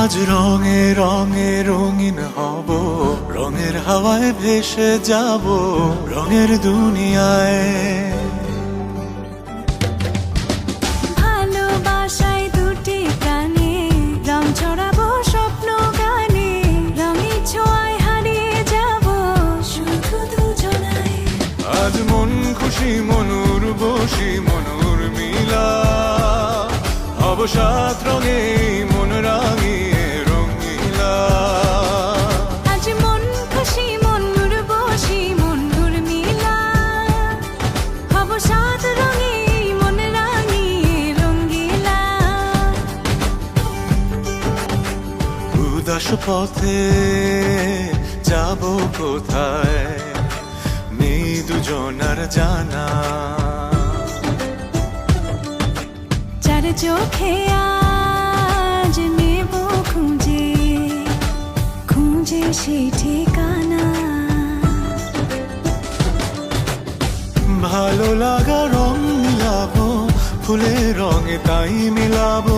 আজ রঙে রঙে রঙিন হব, রঙের হাওয়ায় ভেসে যাব রঙের দুনিয়ায়। ভালোবাসায় দুটি প্রাণে রং ছড়াবো স্বপ্ন গানে, রঙের ছোঁয়ায় হারিয়ে যাব শুধু দুজনায়। আজ মন খুশি মনুর বসি মনুর মিলা, অবসাদ রঙে মন রাঙিয়ে রঙিলা। আজ মন খুশি মনুর বসি মনুর মিলা, অবসাদ রঙে মন রাঙিয়ে রঙিলা। উদাস পথে যাব কোথায় নেই দুজনার জানা, যার চোখে আজ নেব খুঁজে খুঁজে সে ঠিকানা। ভালো লাগা রং মিলাবো ফুলের রঙে তাই মিলাবো,